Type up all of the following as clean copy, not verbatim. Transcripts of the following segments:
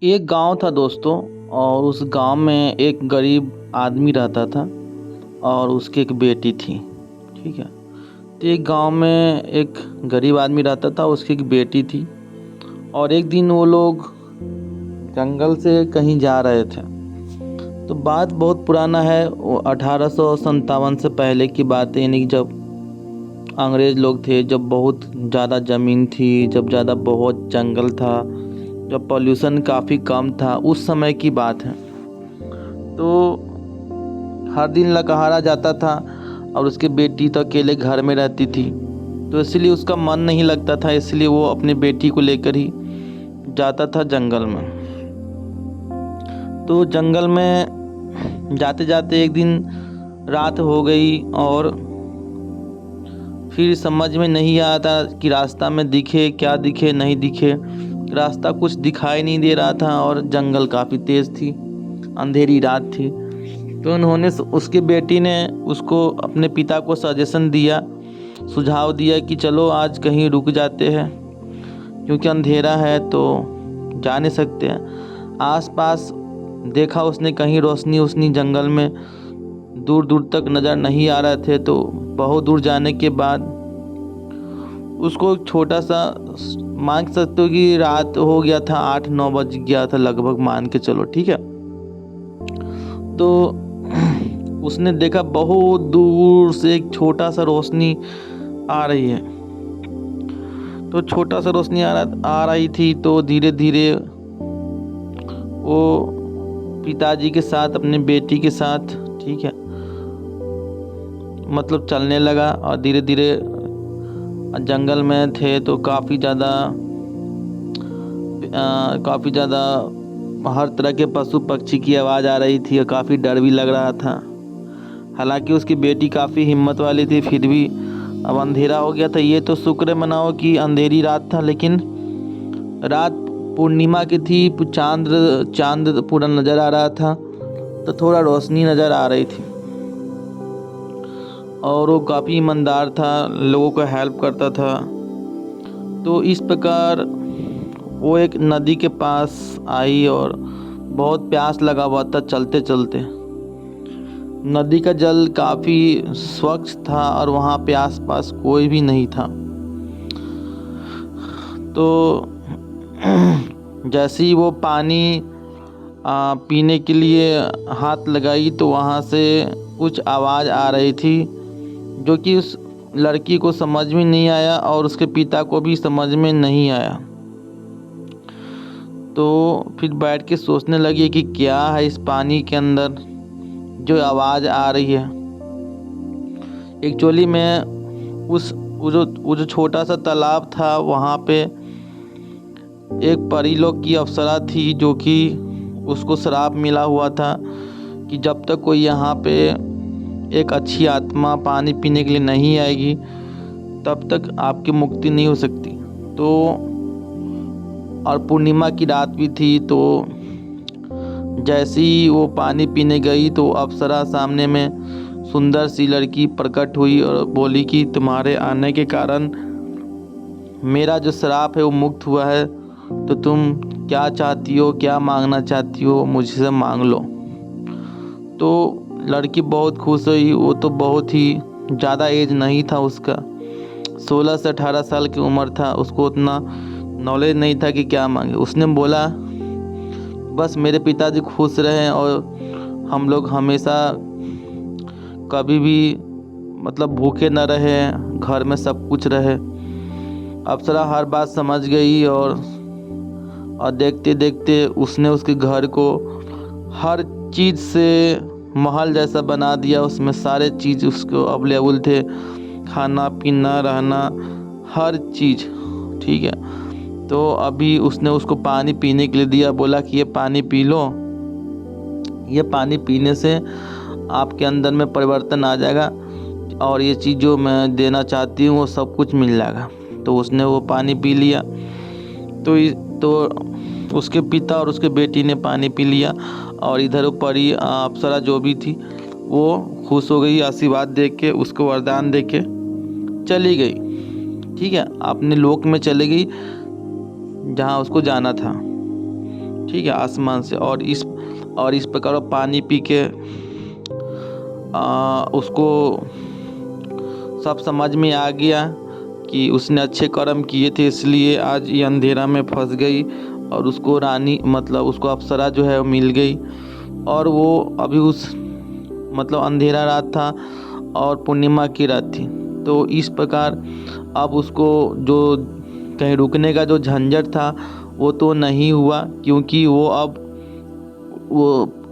एक गांव था दोस्तों। और उस गांव में एक गरीब आदमी रहता था और उसकी एक बेटी थी। ठीक है। तो एक गांव में एक गरीब आदमी रहता था, उसकी एक बेटी थी। और एक दिन वो लोग जंगल से कहीं जा रहे थे। तो बात बहुत पुराना है, वो 1857 से पहले की बात है, यानी कि जब अंग्रेज लोग थे, जब बहुत ज़्यादा ज़मीन थी, जब ज़्यादा बहुत जंगल था, जब पॉल्यूशन काफ़ी कम था, उस समय की बात है। तो हर दिन लकहारा जाता था और उसकी बेटी तो अकेले घर में रहती थी। तो इसलिए उसका मन नहीं लगता था, इसलिए वो अपनी बेटी को लेकर ही जाता था जंगल में। तो जंगल में जाते जाते एक दिन रात हो गई और फिर समझ में नहीं आता कि रास्ता में दिखे क्या दिखे नहीं दिखे। रास्ता कुछ दिखाई नहीं दे रहा था और जंगल काफ़ी तेज़ थी, अंधेरी रात थी। तो उन्होंने उसकी बेटी ने उसको अपने पिता को सजेशन दिया, सुझाव दिया कि चलो आज कहीं रुक जाते हैं, क्योंकि अंधेरा है तो जा नहीं सकते हैं। आसपास देखा उसने, कहीं रोशनी उसनी जंगल में दूर दूर तक नज़र नहीं आ रहे थे। तो बहुत दूर जाने के बाद उसको एक छोटा सा, मान सकते हो कि रात हो गया था, 8-9 बज गया था लगभग, मान के चलो, ठीक है। तो उसने देखा बहुत दूर से एक छोटा सा रोशनी आ रही है। तो छोटा सा रोशनी आ रही थी। तो धीरे धीरे वो पिताजी के साथ, अपने बेटी के साथ, ठीक है, मतलब चलने लगा। और धीरे धीरे जंगल में थे तो काफ़ी ज़्यादा हर तरह के पशु पक्षी की आवाज़ आ रही थी और काफ़ी डर भी लग रहा था। हालांकि उसकी बेटी काफ़ी हिम्मत वाली थी, फिर भी अब अंधेरा हो गया था। ये तो शुक्र मनाओ कि अंधेरी रात था, लेकिन रात पूर्णिमा की थी, चांद पूरा नज़र आ रहा था, तो थोड़ा रोशनी नज़र आ रही थी। और वो काफ़ी ईमानदार था, लोगों को हेल्प करता था। तो इस प्रकार वो एक नदी के पास आई और बहुत प्यास लगा हुआ था। चलते चलते नदी का जल काफ़ी स्वच्छ था और वहाँ पे आसपास कोई भी नहीं था। तो जैसे ही वो पानी पीने के लिए हाथ लगाई तो वहाँ से कुछ आवाज़ आ रही थी, जो कि उस लड़की को समझ में नहीं आया और उसके पिता को भी समझ में नहीं आया। तो फिर बैठ के सोचने लगी कि क्या है इस पानी के अंदर जो आवाज़ आ रही है। एक्चुअली में वो जो छोटा सा तालाब था, वहाँ पे एक परी लोग की अप्सरा थी, जो कि उसको श्राप मिला हुआ था कि जब तक कोई यहाँ पे एक अच्छी आत्मा पानी पीने के लिए नहीं आएगी, तब तक आपकी मुक्ति नहीं हो सकती। तो और पूर्णिमा की रात भी थी। तो जैसे ही वो पानी पीने गई तो अप्सरा सामने में सुंदर सी लड़की प्रकट हुई और बोली कि तुम्हारे आने के कारण मेरा जो श्राप है वो मुक्त हुआ है, तो तुम क्या चाहती हो, क्या मांगना चाहती हो, मुझसे मांग लो। तो लड़की बहुत खुश हुई। वो तो बहुत ही ज़्यादा एज नहीं था उसका, 16 से 18 साल की उम्र था। उसको उतना नॉलेज नहीं था कि क्या मांगे। उसने बोला, बस मेरे पिताजी खुश रहें और हम लोग हमेशा कभी भी मतलब भूखे न रहें, घर में सब कुछ रहे। अप्सरा हर बात समझ गई और देखते देखते उसने उसके घर को हर चीज़ से महल जैसा बना दिया। उसमें सारे चीज़ उसको अवेलेबल थे, खाना पीना रहना हर चीज़, ठीक है। तो अभी उसने उसको पानी पीने के लिए दिया, बोला कि ये पानी पी लो, ये पानी पीने से आपके अंदर में परिवर्तन आ जाएगा और ये चीज़ जो मैं देना चाहती हूँ वो सब कुछ मिल जाएगा। तो उसने वो पानी पी लिया। तो उसके पिता और उसके बेटी ने पानी पी लिया और इधर परी अप्सरा जो भी थी वो खुश हो गई, आशीर्वाद दे के, उसको वरदान दे के चली गई। ठीक है, अपने लोक में चली गई जहाँ उसको जाना था। ठीक है, आसमान से। और इस प्रकार वो पानी पी के उसको सब समझ में आ गया कि उसने अच्छे कर्म किए थे, इसलिए आज ये अंधेरा में फंस गई। और उसको रानी मतलब उसको अप्सरा जो है वो मिल गई। और वो अभी उस मतलब अंधेरा रात था और पूर्णिमा की रात थी। तो इस प्रकार अब उसको जो कहीं रुकने का जो झंझट था वो तो नहीं हुआ, क्योंकि वो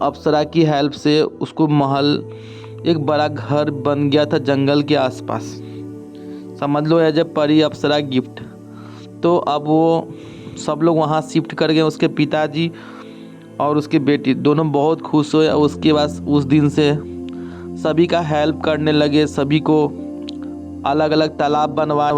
अप्सरा की हेल्प से उसको महल, एक बड़ा घर बन गया था जंगल के आसपास। समझ लो एज ए परी अप्सरा गिफ्ट। तो अब वो सब लोग वहाँ शिफ्ट कर गए, उसके पिताजी और उसकी बेटी दोनों बहुत खुश हुए। और उसके बाद उस दिन से सभी का हेल्प करने लगे, सभी को अलग अलग तालाब बनवा